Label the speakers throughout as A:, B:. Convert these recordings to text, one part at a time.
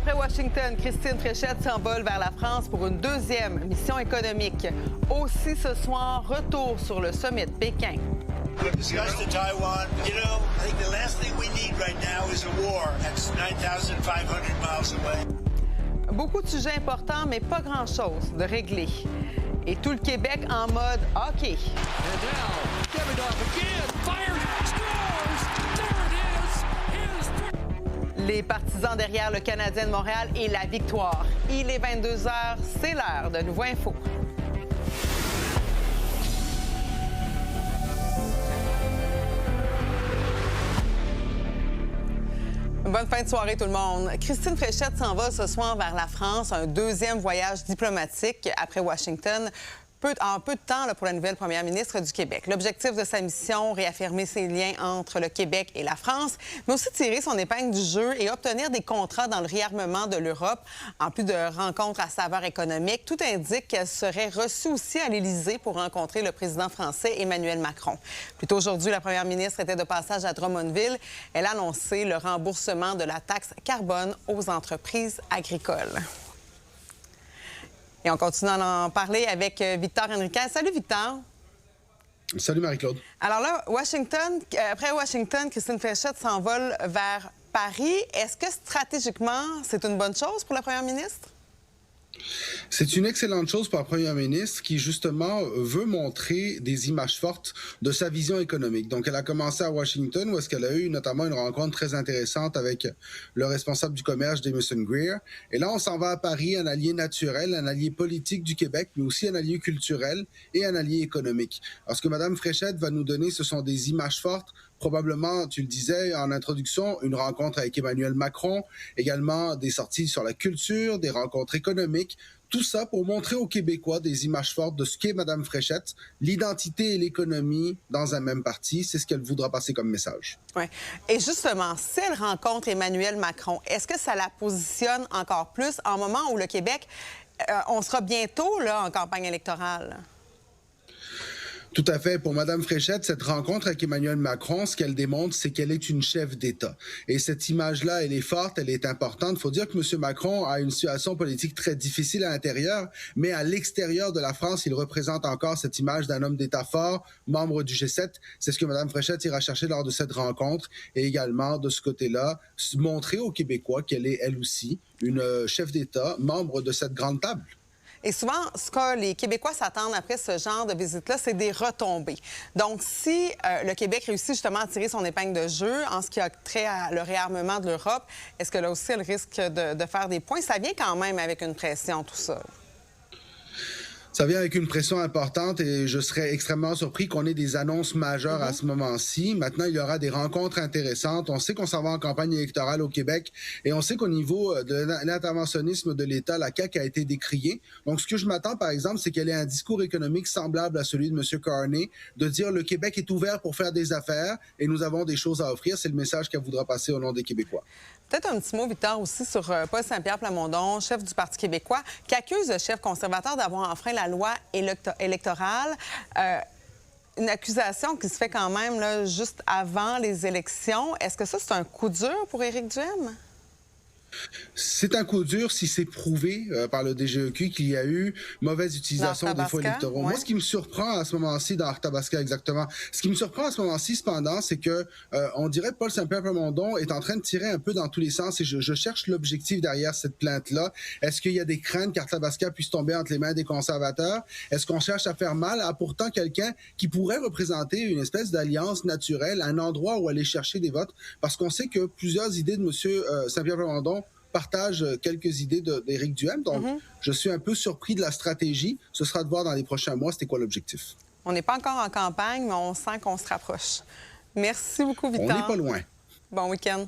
A: Après Washington, Christine Fréchette s'envole vers la France pour une deuxième mission économique. Aussi ce soir, retour sur le sommet de Pékin.
B: We've discussed the Taiwan. You know, I think the last thing we need right now is a war. That's 9,500 miles away.
A: Beaucoup de sujets importants, mais pas grand-chose de réglé. Et tout le Québec en mode hockey.
C: And now, Davidoff again, fires, scores! There it is!
A: Les partisans derrière le Canadien de Montréal et la victoire. Il est 22h, c'est l'heure de Nouveau Info. Bonne fin de soirée tout le monde. Christine Fréchette s'en va ce soir vers la France, un deuxième voyage diplomatique après Washington. En peu de temps là, pour la nouvelle première ministre du Québec. L'objectif de sa mission, réaffirmer ses liens entre le Québec et la France, mais aussi tirer son épingle du jeu et obtenir des contrats dans le réarmement de l'Europe. En plus de rencontres à saveur économique, tout indique qu'elle serait reçue aussi à l'Élysée pour rencontrer le président français Emmanuel Macron. Plus tôt aujourd'hui, la première ministre était de passage à Drummondville. Elle a annoncé le remboursement de la taxe carbone aux entreprises agricoles. Et on continue à en parler avec Victor Henriquez. Salut, Victor.
D: Salut, Marie-Claude.
A: Alors là, après Washington, Christine Fréchette s'envole vers Paris. Est-ce que stratégiquement, c'est une bonne chose pour la première ministre?
D: C'est une excellente chose pour la première ministre qui, justement, veut montrer des images fortes de sa vision économique. Donc, elle a commencé à Washington où est-ce qu'elle a eu notamment une rencontre très intéressante avec le responsable du commerce, Jamieson Greer. Et là, on s'en va à Paris, un allié naturel, un allié politique du Québec, mais aussi un allié culturel et un allié économique. Alors, ce que Mme Fréchette va nous donner, ce sont des images fortes. Probablement, tu le disais en introduction, une rencontre avec Emmanuel Macron, également des sorties sur la culture, des rencontres économiques, tout ça pour montrer aux Québécois des images fortes de ce qu'est Mme Fréchette, l'identité et l'économie dans un même parti. C'est ce qu'elle voudra passer comme message.
A: Oui. Et justement, si elle rencontre Emmanuel Macron, est-ce que ça la positionne encore plus en moment où le Québec, on sera bientôt là, en campagne électorale?
D: Tout à fait. Pour Mme Fréchette, cette rencontre avec Emmanuel Macron, ce qu'elle démontre, c'est qu'elle est une chef d'État. Et cette image-là, elle est forte, elle est importante. Il faut dire que M. Macron a une situation politique très difficile à l'intérieur, mais à l'extérieur de la France, il représente encore cette image d'un homme d'État fort, membre du G7. C'est ce que Mme Fréchette ira chercher lors de cette rencontre. Et également, de ce côté-là, montrer aux Québécois qu'elle est, elle aussi, une chef d'État, membre de cette grande table.
A: Et souvent, ce que les Québécois s'attendent après ce genre de visite-là, c'est des retombées. Donc, si le Québec réussit justement à tirer son épingle de jeu en ce qui a trait à le réarmement de l'Europe, est-ce que là aussi, elle risque de faire des points? Ça vient quand même avec une pression, tout ça.
D: Ça vient avec une pression importante et je serais extrêmement surpris qu'on ait des annonces majeures à ce moment-ci. Maintenant, il y aura des rencontres intéressantes. On sait qu'on s'en va en campagne électorale au Québec et on sait qu'au niveau de l'interventionnisme de l'État, la CAQ a été décriée. Donc, ce que je m'attends, par exemple, c'est qu'elle ait un discours économique semblable à celui de M. Carney, de dire le Québec est ouvert pour faire des affaires et nous avons des choses à offrir. C'est le message qu'elle voudra passer au nom des Québécois.
A: Peut-être un petit mot, Victor, aussi sur Paul Saint-Pierre Plamondon, chef du Parti québécois, qui accuse le chef conservateur d'avoir enfreint la loi électorale. Une accusation qui se fait quand même là, juste avant les élections. Est-ce que ça, c'est un coup dur pour Éric Duhem?
D: C'est un coup dur si c'est prouvé par le DGEQ qu'il y a eu mauvaise utilisation des fonds électoraux. Ouais. Moi, ce qui me surprend à ce moment-ci, dans Arthabasca exactement, ce qui me surprend à ce moment-ci, cependant, c'est que on dirait que Paul Saint-Pierre Plamondon est en train de tirer un peu dans tous les sens et je cherche l'objectif derrière cette plainte-là. Est-ce qu'il y a des craintes qu'Arthabasca puisse tomber entre les mains des conservateurs? Est-ce qu'on cherche à faire mal à pourtant quelqu'un qui pourrait représenter une espèce d'alliance naturelle, un endroit où aller chercher des votes? Parce qu'on sait que plusieurs idées de M. Saint-Pierre Plamondon partage quelques idées d'Éric Duhem. Donc, je suis un peu surpris de la stratégie. Ce sera de voir dans les prochains mois c'était quoi l'objectif.
A: On n'est pas encore en campagne, mais on sent qu'on se rapproche. Merci beaucoup, Victor.
D: On n'est pas loin.
A: Bon week-end.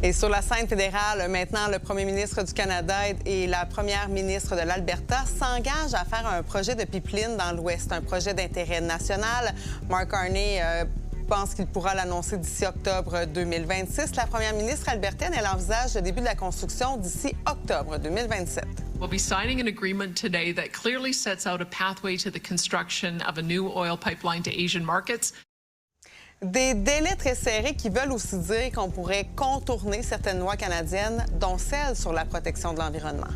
A: Et sur la scène fédérale, maintenant, le premier ministre du Canada et la première ministre de l'Alberta s'engagent à faire un projet de pipeline dans l'Ouest, un projet d'intérêt national. Mark Carney pense qu'il pourra l'annoncer d'ici octobre 2026. La première ministre albertaine, elle envisage le début de la construction d'ici octobre 2027.
E: We'll be signing an agreement today that clearly sets out a pathway to the construction of a new oil pipeline to Asian markets.
A: Des délais très serrés qui veulent aussi dire qu'on pourrait contourner certaines lois canadiennes, dont celle sur la protection de l'environnement.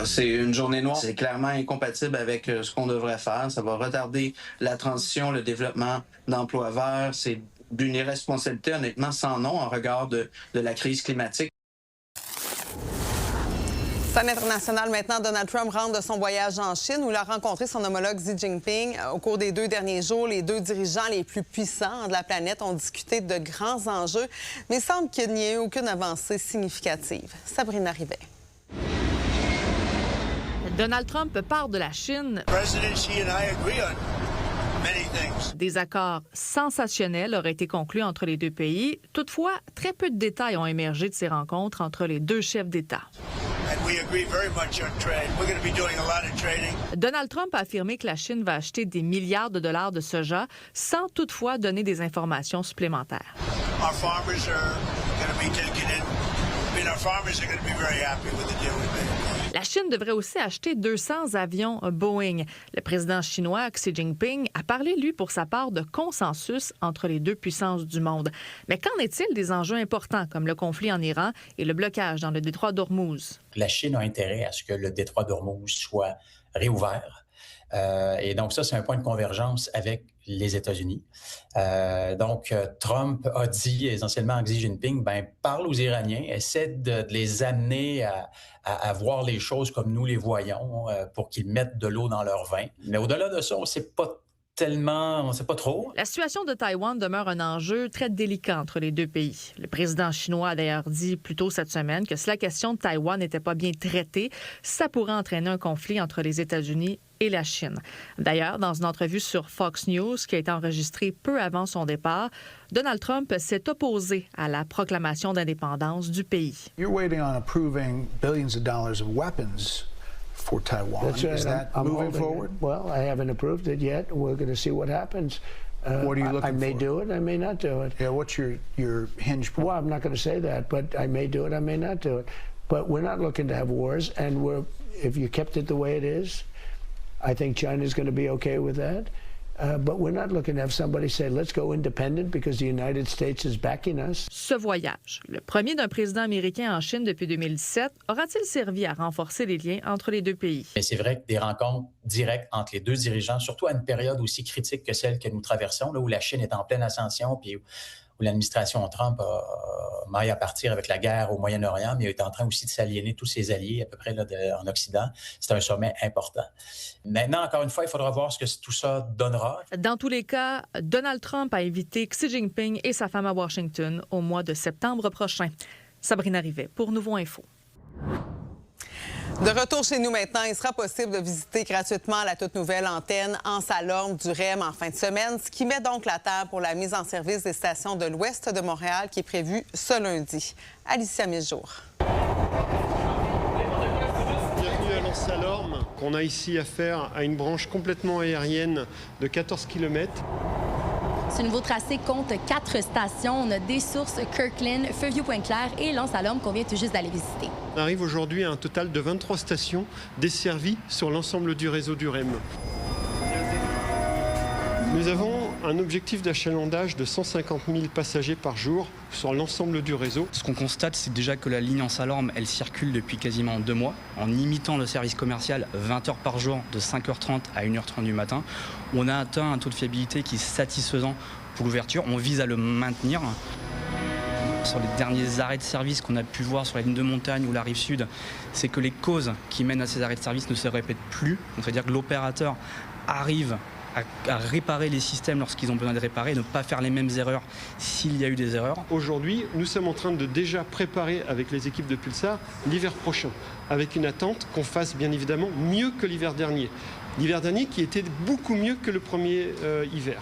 F: C'est une journée noire. C'est clairement incompatible avec ce qu'on devrait faire. Ça va retarder la transition, le développement d'emplois verts. C'est d'une irresponsabilité, honnêtement, sans nom en regard de la crise climatique.
A: Scène internationale maintenant, Donald Trump rentre de son voyage en Chine où il a rencontré son homologue Xi Jinping. Au cours des 2 derniers jours, les 2 dirigeants les plus puissants de la planète ont discuté de grands enjeux, mais il semble qu'il n'y ait eu aucune avancée significative. Sabrina Rivet.
G: Donald Trump part de la Chine.
B: President Xi and I agree on many things.
G: Des accords sensationnels auraient été conclus entre les 2 pays. Toutefois, très peu de détails ont émergé de ces rencontres entre les 2 chefs d'État.
B: And we agree very much on trade. We're going to be doing a lot of trading.
G: Donald Trump a affirmé que la Chine va acheter des milliards de dollars de soja sans toutefois donner des informations supplémentaires.
B: Our farmers are going to be taking it. I mean, our farmers are going to be very happy with the deal we made.
G: La Chine devrait aussi acheter 200 avions Boeing. Le président chinois Xi Jinping a parlé, lui, pour sa part, de consensus entre les 2 puissances du monde. Mais qu'en est-il des enjeux importants comme le conflit en Iran et le blocage dans le détroit d'Ormuz?
H: La Chine a intérêt à ce que le détroit d'Ormuz soit réouvert. Et donc ça, c'est un point de convergence avec les États-Unis. Donc, Trump a dit essentiellement à Xi Jinping, parle aux Iraniens, essaie de les amener à voir les choses comme nous les voyons pour qu'ils mettent de l'eau dans leur vin. Mais au-delà de ça, on ne sait pas trop.
G: La situation de Taïwan demeure un enjeu très délicat entre les 2 pays. Le président chinois a d'ailleurs dit plus tôt cette semaine que si la question de Taïwan n'était pas bien traitée, ça pourrait entraîner un conflit entre les États-Unis et la Chine. D'ailleurs, dans une entrevue sur Fox News qui a été enregistrée peu avant son départ, Donald Trump s'est opposé à la proclamation d'indépendance du pays.
I: You're waiting on approving billions of dollars of weapons for Taiwan.
J: That's right.
I: Is that moving forward?
J: Well, I haven't approved it yet. We're going to see what happens.
I: What are you looking for?
J: I may do it, I may not do it.
I: Yeah, what's your hinge point?
J: Well, I'm not going to say that, but I may do it, I may not do it. But we're not looking to have wars, and if you kept it the way it is, I think China's going to be okay with that. But we're not looking to have somebody say, let's go independent because the United States is backing us.
G: Ce voyage, le premier d'un président américain en Chine depuis 2017, aura-t-il servi à renforcer les liens entre les 2 pays?
H: Mais c'est vrai que des rencontres directes entre les 2 dirigeants, surtout à une période aussi critique que celle que nous traversons, là où la Chine est en pleine ascension, puis où l'administration Trump maille à partir avec la guerre au Moyen-Orient, mais est en train aussi de s'aliéner tous ses alliés à peu près là, en Occident. C'est un sommet important. Maintenant, encore une fois, il faudra voir ce que tout ça donnera.
G: Dans tous les cas, Donald Trump a invité Xi Jinping et sa femme à Washington au mois de septembre prochain. Sabrina Rivet pour Nouveau Info.
A: De retour chez nous maintenant, il sera possible de visiter gratuitement la toute nouvelle antenne en Salorme du REM en fin de semaine, ce qui met donc la table pour la mise en service des stations de l'Ouest de Montréal qui est prévue ce lundi. Alicia Miljour.
K: Bienvenue à Lens-Salorme. On a ici affaire à une branche complètement aérienne de 14 km.
L: Ce nouveau tracé compte 4 stations. On a des sources, Kirkland, Feuvieux-Pointe-Claire et Lens-Salorme qu'on vient tout juste d'aller visiter.
K: On arrive aujourd'hui à un total de 23 stations desservies sur l'ensemble du réseau du REM. Nous avons un objectif d'achalandage de 150 000 passagers par jour sur l'ensemble du réseau.
M: Ce qu'on constate, c'est déjà que la ligne en Salorme, elle circule depuis quasiment 2 mois, en imitant le service commercial 20 heures par jour, de 5h30 à 1h30 du matin. On a atteint un taux de fiabilité qui est satisfaisant pour l'ouverture. On vise à le maintenir. Sur les derniers arrêts de service qu'on a pu voir sur la ligne de montagne ou la rive sud, c'est que les causes qui mènent à ces arrêts de service ne se répètent plus. C'est-à-dire que l'opérateur arrive à réparer les systèmes lorsqu'ils ont besoin de réparer, ne pas faire les mêmes erreurs s'il y a eu des erreurs.
K: Aujourd'hui, nous sommes en train de déjà préparer avec les équipes de Pulsar l'hiver prochain, avec une attente qu'on fasse bien évidemment mieux que l'hiver dernier. L'hiver dernier qui était beaucoup mieux que le premier hiver.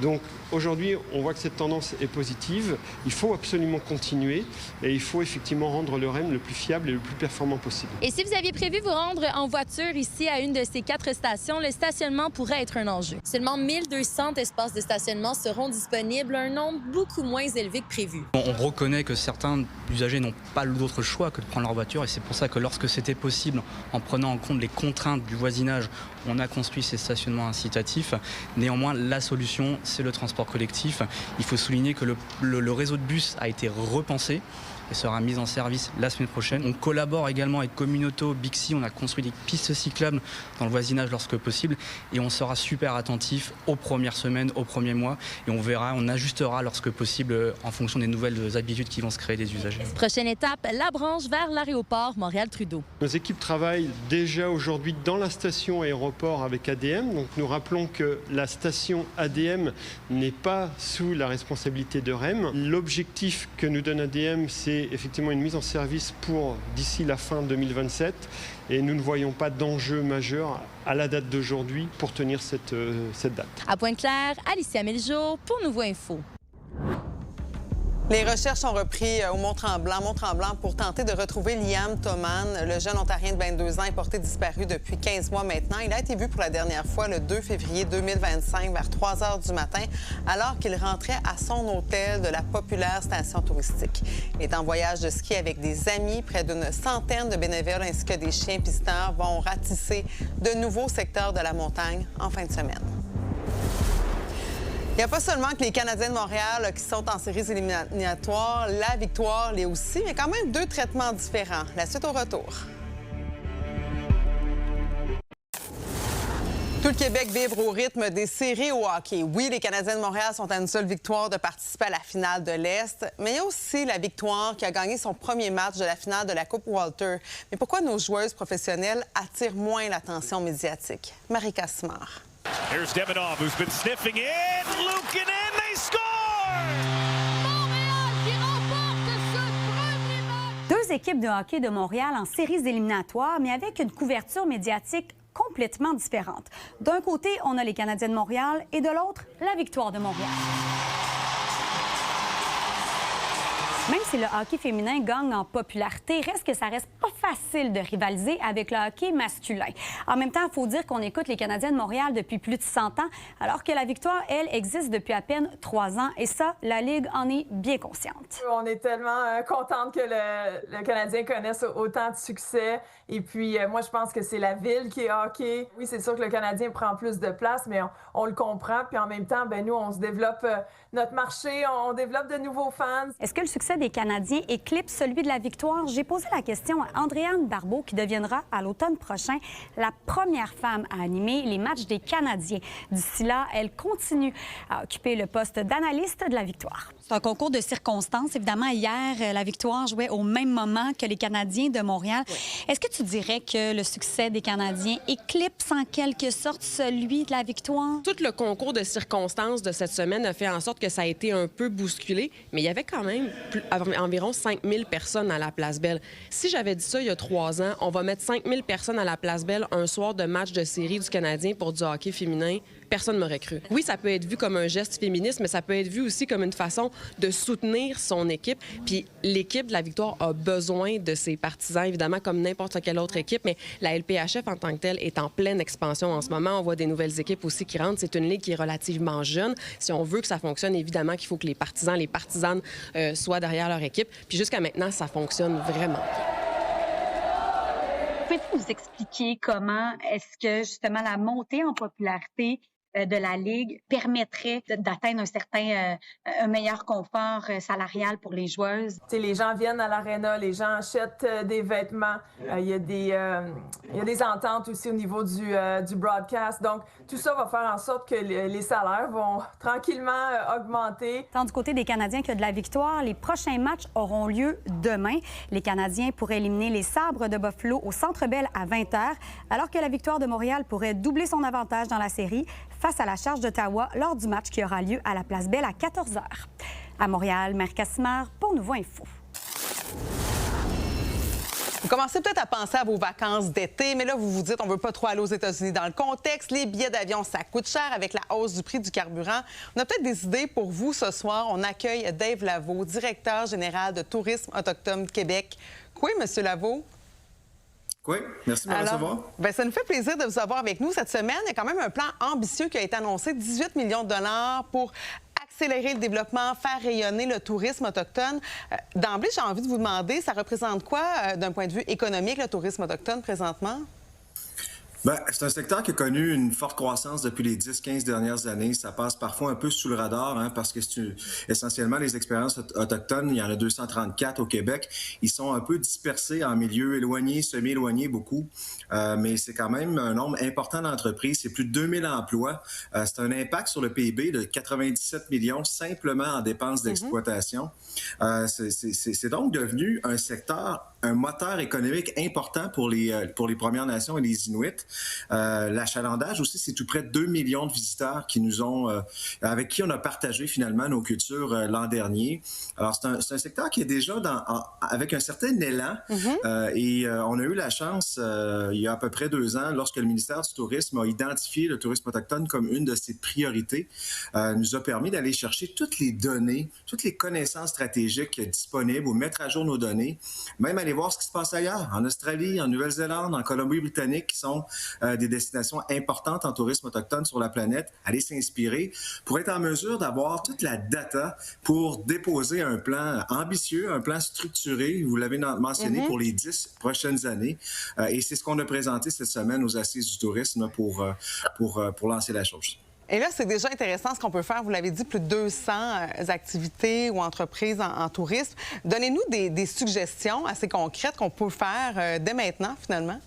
K: Donc aujourd'hui, on voit que cette tendance est positive. Il faut absolument continuer et il faut effectivement rendre le REM le plus fiable et le plus performant possible.
L: Et si vous aviez prévu vous rendre en voiture ici à une de ces 4 stations, le stationnement pourrait être un enjeu. Seulement 1200 espaces de stationnement seront disponibles, un nombre beaucoup moins élevé que prévu.
M: On reconnaît que certains usagers n'ont pas d'autre choix que de prendre leur voiture et c'est pour ça que lorsque c'était possible, en prenant en compte les contraintes du voisinage, On a construit ces stationnements incitatifs. Néanmoins, la solution, c'est le transport collectif. Il faut souligner que le réseau de bus a été repensé et sera mis en service la semaine prochaine. On collabore également avec Communauto, Bixi, on a construit des pistes cyclables dans le voisinage lorsque possible et on sera super attentif aux premières semaines, aux premiers mois et on verra, on ajustera lorsque possible en fonction des nouvelles habitudes qui vont se créer des usagers.
L: Prochaine étape, la branche vers l'aéroport Montréal-Trudeau.
K: Nos équipes travaillent déjà aujourd'hui dans la station aéroport avec ADM. Donc nous rappelons que la station ADM n'est pas sous la responsabilité de REM. L'objectif que nous donne ADM, c'est effectivement une mise en service pour d'ici la fin 2027 et nous ne voyons pas d'enjeu majeur à la date d'aujourd'hui pour tenir cette date.
L: À Pointe-Claire, Alicia Meljo pour Nouveau Info.
A: Les recherches ont repris au Mont-Tremblant, pour tenter de retrouver Liam Thoman. Le jeune Ontarien de 22 ans est porté disparu depuis 15 mois maintenant. Il a été vu pour la dernière fois le 2 février 2025 vers 3 heures du matin alors qu'il rentrait à son hôtel de la populaire station touristique. Il est en voyage de ski avec des amis. Près d'une centaine de bénévoles ainsi que des chiens pisteurs vont ratisser de nouveaux secteurs de la montagne en fin de semaine. Il n'y a pas seulement que les Canadiens de Montréal qui sont en séries éliminatoires, la victoire l'est aussi, mais quand même deux traitements différents. La suite au retour. Tout le Québec vibre au rythme des séries au hockey. Oui, les Canadiens de Montréal sont à une seule victoire de participer à la finale de l'Est, mais il y a aussi la victoire qui a gagné son premier match de la finale de la Coupe Walter. Mais pourquoi nos joueuses professionnelles attirent moins l'attention médiatique? Marie Cassimard.
N: Here's Demidov, who's been sniffing it. Luukkonen, they score!
O: Montréal qui remporte ce premier match! Deux équipes de hockey de Montréal en séries éliminatoires, mais avec une couverture médiatique complètement différente. D'un côté, on a les Canadiens de Montréal et de l'autre, la victoire de Montréal. Même si le hockey féminin gagne en popularité, reste que ça reste pas facile de rivaliser avec le hockey masculin. En même temps, il faut dire qu'on écoute les Canadiens de Montréal depuis plus de 100 ans, alors que la victoire, elle, existe depuis à peine 3 ans. Et ça, la Ligue en est bien consciente.
P: On est tellement contente que le Canadien connaisse autant de succès. Et puis, moi, je pense que c'est la ville qui est hockey. Oui, c'est sûr que le Canadien prend plus de place, mais on le comprend. Puis en même temps, ben nous, on se développe notre marché, on développe de nouveaux fans.
O: Est-ce que le succès des Canadiens éclipse celui de la victoire? J'ai posé la question à Andréane Barbeau, qui deviendra à l'automne prochain la première femme à animer les matchs des Canadiens. D'ici là, elle continue à occuper le poste d'analyste de la victoire. C'est un concours de circonstances. Évidemment, hier, la victoire jouait au même moment que les Canadiens de Montréal. Oui. Est-ce que tu dirais que le succès des Canadiens éclipse en quelque sorte celui de la victoire?
Q: Tout le concours de circonstances de cette semaine a fait en sorte que ça a été un peu bousculé, mais il y avait quand même environ 5000 personnes à la Place Belle. Si j'avais dit ça il y a 3 ans, on va mettre 5000 personnes à la Place Belle un soir de match de série du Canadien pour du hockey féminin, personne ne m'aurait cru. Oui, ça peut être vu comme un geste féministe, mais ça peut être vu aussi comme une façon de soutenir son équipe. Puis l'équipe de la Victoire a besoin de ses partisans, évidemment, comme n'importe quelle autre équipe, mais la LPHF en tant que telle est en pleine expansion en ce moment. On voit des nouvelles équipes aussi qui rentrent. C'est une ligue qui est relativement jeune. Si on veut que ça fonctionne, évidemment qu'il faut que les partisans, les partisanes soient derrière leur équipe. Puis jusqu'à maintenant, ça fonctionne vraiment bien.
O: Pouvez-vous nous expliquer comment est-ce que, justement, la montée en popularité de la Ligue permettrait d'atteindre un meilleur confort salarial pour les joueuses?
P: T'sais, les gens viennent à l'aréna, les gens achètent des vêtements. Il y a des ententes aussi au niveau du broadcast. Donc, tout ça va faire en sorte que les salaires vont tranquillement augmenter.
O: Tant du côté des Canadiens que de la victoire, les prochains matchs auront lieu demain. Les Canadiens pourraient éliminer les Sabres de Buffalo au Centre Bell à 20h, alors que la victoire de Montréal pourrait doubler son avantage dans la série face à la Charge d'Ottawa lors du match qui aura lieu à la Place Belle à 14h. À Montréal, Marie Cassimard pour Nouveau Info.
A: Vous commencez peut-être à penser à vos vacances d'été, mais là, vous vous dites on ne veut pas trop aller aux États-Unis. Dans le contexte, les billets d'avion, ça coûte cher avec la hausse du prix du carburant. On a peut-être des idées pour vous ce soir. On accueille Dave Lavaud, directeur général de Tourisme autochtone Québec. Oui, Monsieur Lavaud?
R: Oui, merci de me recevoir.
A: Bien, ça nous fait plaisir de vous avoir avec nous cette semaine. Il y a quand même un plan ambitieux qui a été annoncé, 18 millions de dollars pour accélérer le développement, faire rayonner le tourisme autochtone. D'emblée, j'ai envie de vous demander, ça représente quoi d'un point de vue économique, le tourisme autochtone présentement?
R: Bien, c'est un secteur qui a connu une forte croissance depuis les 10-15 dernières années. Ça passe parfois un peu sous le radar, parce que c'est essentiellement les expériences autochtones. Il y en a 234 au Québec. Ils sont un peu dispersés en milieux éloignés, semi-éloignés, beaucoup. Mais c'est quand même un nombre important d'entreprises. C'est plus de 2000 emplois. C'est un impact sur le PIB de 97 millions simplement en dépenses d'exploitation. C'est donc devenu un secteur, un moteur économique important pour les Premières Nations et les Inuits. L'achalandage aussi, c'est tout près de 2 millions de visiteurs qui nous ont, avec qui on a partagé finalement nos cultures l'an dernier. Alors, c'est un secteur qui est déjà avec un certain élan et on a eu la chance, il y a à peu près 2 ans, lorsque le ministère du Tourisme a identifié le tourisme autochtone comme une de ses priorités, nous a permis d'aller chercher toutes les données, toutes les connaissances stratégiques disponibles ou mettre à jour nos données, même aller voir ce qui se passe ailleurs, en Australie, en Nouvelle-Zélande, en Colombie-Britannique, qui sont des destinations importantes en tourisme autochtone sur la planète, aller s'inspirer pour être en mesure d'avoir toute la data pour déposer un plan ambitieux, un plan structuré, vous l'avez mentionné, pour les 10 prochaines années. Et c'est ce qu'on a présenté cette semaine aux Assises du tourisme pour lancer la chose.
A: Et là, c'est déjà intéressant ce qu'on peut faire. Vous l'avez dit, plus de 200 activités ou entreprises en tourisme. Donnez-nous des suggestions assez concrètes qu'on peut faire dès maintenant, finalement.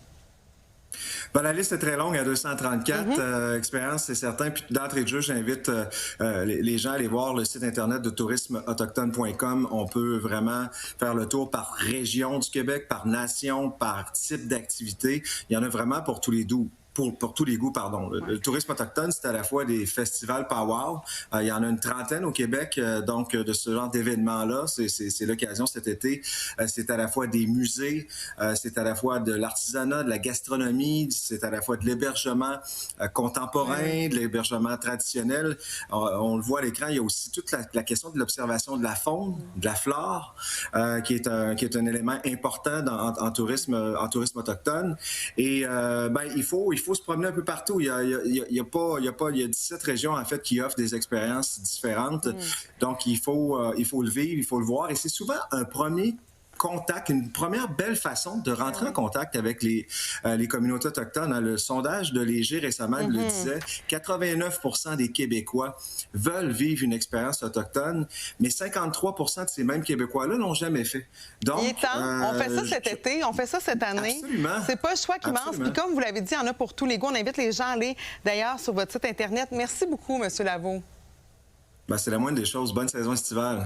R: Bien, la liste est très longue, à 234 expériences, c'est certain. Puis d'entrée de jeu, j'invite les gens à aller voir le site Internet de tourismeautochtone.com. On peut vraiment faire le tour par région du Québec, par nation, par type d'activité. Il y en a vraiment pour tous les goûts. Pour tous les goûts, pardon. Le tourisme autochtone, c'est à la fois des festivals pow-wow. Il y en a une trentaine au Québec, donc de ce genre d'événements-là. C'est l'occasion cet été. C'est à la fois des musées, c'est à la fois de l'artisanat, de la gastronomie, c'est à la fois de l'hébergement contemporain, de l'hébergement traditionnel. On le voit à l'écran, il y a aussi toute la question de l'observation de la faune, de la flore, qui est un élément important en tourisme autochtone. Et il faut se promener un peu partout. Il y a 17 régions, en fait, qui offrent des expériences différentes. Donc, il faut le vivre, il faut le voir. Et c'est souvent un premier contact, une première belle façon de rentrer en contact avec les communautés autochtones. Le sondage de Léger récemment le disait, 89% des Québécois veulent vivre une expérience autochtone, mais 53% de ces mêmes Québécois-là l'ont jamais fait. Donc,
A: il est temps. On fait ça cet été, on fait ça cette année.
R: Absolument.
A: C'est pas le choix qui manque. Puis comme vous l'avez dit, il y en a pour tous les goûts. On invite les gens à aller d'ailleurs sur votre site Internet. Merci beaucoup, M. Lavaux.
R: Ben, c'est la moindre des choses. Bonne saison estivale.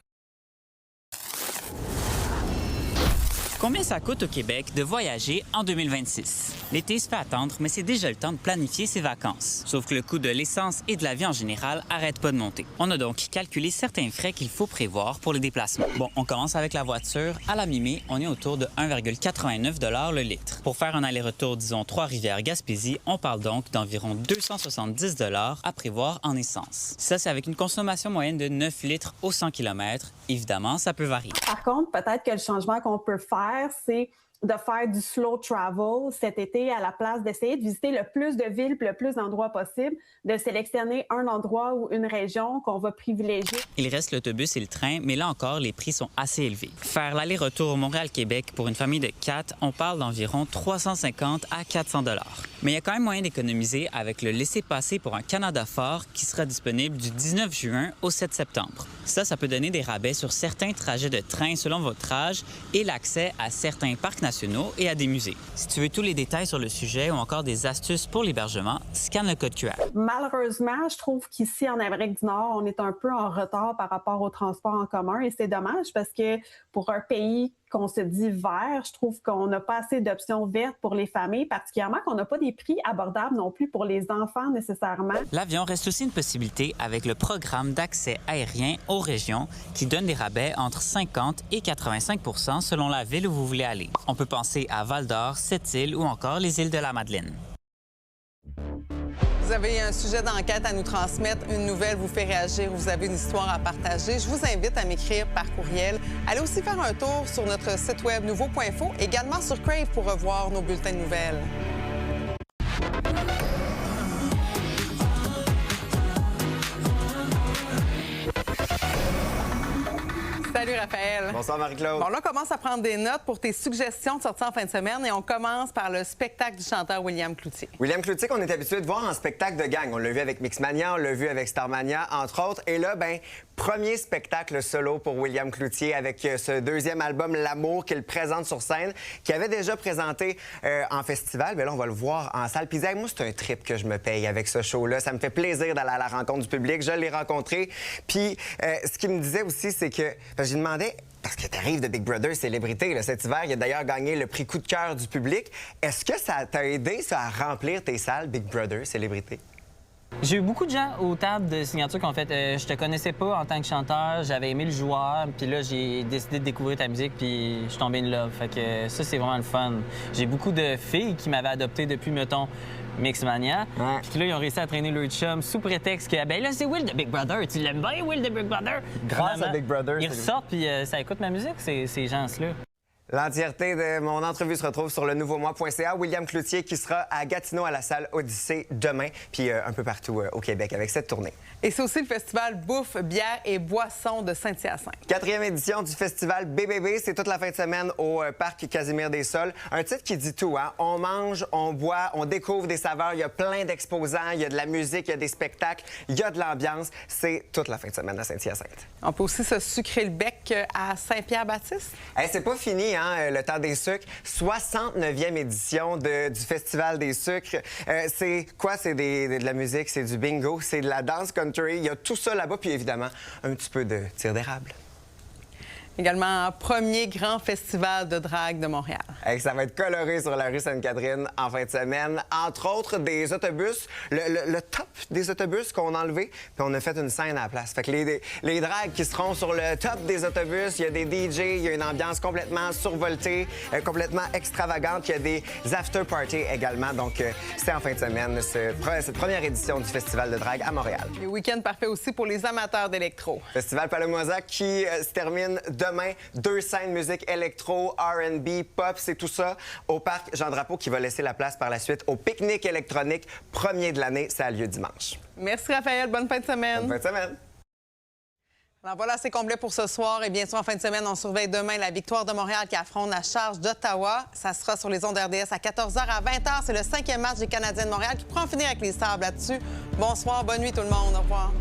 S: Combien ça coûte au Québec de voyager en 2026? L'été se fait attendre, mais c'est déjà le temps de planifier ses vacances. Sauf que le coût de l'essence et de la vie en général arrête pas de monter. On a donc calculé certains frais qu'il faut prévoir pour les déplacements. Bon, on commence avec la voiture. À la mi-mai, on est autour de 1,89 $ le litre. Pour faire un aller-retour, disons, Trois-Rivières-Gaspésie, on parle donc d'environ 270 $ à prévoir en essence. Ça, c'est avec une consommation moyenne de 9 litres au 100 km. Évidemment, ça peut varier.
T: Par contre, peut-être que le changement qu'on peut faire, c'est de faire du slow travel cet été à la place d'essayer de visiter le plus de villes et le plus d'endroits possible, de sélectionner un endroit ou une région qu'on va privilégier.
S: Il reste l'autobus et le train, mais là encore, les prix sont assez élevés. Faire l'aller-retour Montréal-Québec pour une famille de 4, on parle d'environ 350 à 400 $. Mais il y a quand même moyen d'économiser avec le laissez-passer pour un Canada Fort qui sera disponible du 19 juin au 7 septembre. Ça peut donner des rabais sur certains trajets de train selon votre âge et l'accès à certains parcs nationaux et à des musées. Si tu veux tous les détails sur le sujet ou encore des astuces pour l'hébergement, scanne le code QR.
T: Malheureusement, je trouve qu'ici, en Amérique du Nord, on est un peu en retard par rapport au transport en commun et c'est dommage parce que pour un pays qu'on se dit vert, je trouve qu'on n'a pas assez d'options vertes pour les familles, particulièrement qu'on n'a pas des prix abordables non plus pour les enfants nécessairement.
S: L'avion reste aussi une possibilité avec le programme d'accès aérien aux régions qui donne des rabais entre 50 et 85 % selon la ville où vous voulez aller. On peut penser à Val-d'Or, Sept-Îles ou encore les îles de la Madeleine.
A: Vous avez un sujet d'enquête à nous transmettre, une nouvelle vous fait réagir, vous avez une histoire à partager, je vous invite à m'écrire par courriel. Allez aussi faire un tour sur notre site web nouveau.info, également sur Crave pour revoir nos bulletins de nouvelles. Salut Raphaël.
U: Bonsoir, Marie-Claude.
A: Bon, là, on commence à prendre des notes pour tes suggestions de sortie en fin de semaine et on commence par le spectacle du chanteur William Cloutier.
U: William Cloutier, qu'on est habitué de voir en spectacle de gang. On l'a vu avec Mixmania, on l'a vu avec Starmania, entre autres. Et là, premier spectacle solo pour William Cloutier avec ce deuxième album, L'amour, qu'il présente sur scène, qu'il avait déjà présenté en festival. Mais là, on va le voir en salle. Puis moi, c'est un trip que je me paye avec ce show-là. Ça me fait plaisir d'aller à la rencontre du public. Je l'ai rencontré. Puis ce qu'il me disait aussi, c'est que... J'ai demandé... Parce que tu arrives de Big Brother Célébrité là, cet hiver, il a d'ailleurs gagné le prix coup de cœur du public. Est-ce que ça t'a aidé, ça, à remplir tes salles Big Brother Célébrité?
V: J'ai eu beaucoup de gens aux tables de signature qui ont fait je te connaissais pas en tant que chanteur, j'avais aimé le joueur, puis là, j'ai décidé de découvrir ta musique, puis je suis tombé in love. Fait que ça, c'est vraiment le fun. J'ai beaucoup de filles qui m'avaient adopté depuis, mettons, Mixmania. Ouais. Puis là, ils ont réussi à traîner leur chum sous prétexte que, ben là, c'est Will de Big Brother. Tu l'aimes bien, Will de Big Brother?
U: Grâce à Big Brother.
V: Ils ressortent, puis ça écoute ma musique, ces gens-là.
U: L'entièreté de mon entrevue se retrouve sur le nouveaumois.ca. William Cloutier qui sera à Gatineau à la salle Odyssée demain, puis un peu partout au Québec avec cette tournée.
A: Et c'est aussi le festival Bouffe, bière et boissons de Saint-Hyacinthe.
U: 4e édition du festival BBB, c'est toute la fin de semaine au parc Casimir-des-Sols. Un titre qui dit tout, hein? On mange, on boit, on découvre des saveurs, il y a plein d'exposants, il y a de la musique, il y a des spectacles, il y a de l'ambiance. C'est toute la fin de semaine à Saint-Hyacinthe.
A: On peut aussi se sucrer le bec à Saint-Pierre-Baptiste.
U: C'est pas fini, hein, le temps des sucres. 69e édition du Festival des sucres. C'est quoi? C'est de la musique, c'est du bingo, c'est de la danse country. Il y a tout ça là-bas, puis évidemment, un petit peu de tir d'érable.
A: Également, premier grand festival de drague de Montréal.
U: Ça va être coloré sur la rue Sainte-Catherine en fin de semaine. Entre autres, des autobus, le top des autobus qu'on a enlevé, puis on a fait une scène à la place. Fait que les dragues qui seront sur le top des autobus, il y a des DJ, il y a une ambiance complètement survoltée, complètement extravagante. Il y a des after-parties également. Donc, c'est en fin de semaine, cette première édition du Festival de drague à Montréal.
A: Le week-end parfait aussi pour les amateurs d'électro.
U: Festival Palomosa qui se termine demain. 2 scènes musique électro, R&B, pop, c'est tout ça au parc Jean-Drapeau qui va laisser la place par la suite au pique-nique électronique. Premier de l'année, ça a lieu dimanche.
A: Merci Raphaël, bonne fin de semaine.
U: Bonne fin de semaine.
A: Alors voilà, c'est complet pour ce soir. Et bien sûr, en fin de semaine, on surveille demain la Victoire de Montréal qui affronte la Charge d'Ottawa. Ça sera sur les ondes RDS à 14h. À 20h, c'est le 5e match des Canadiens de Montréal qui pourra en finir avec les Sables là-dessus. Bonsoir, bonne nuit tout le monde. Au revoir.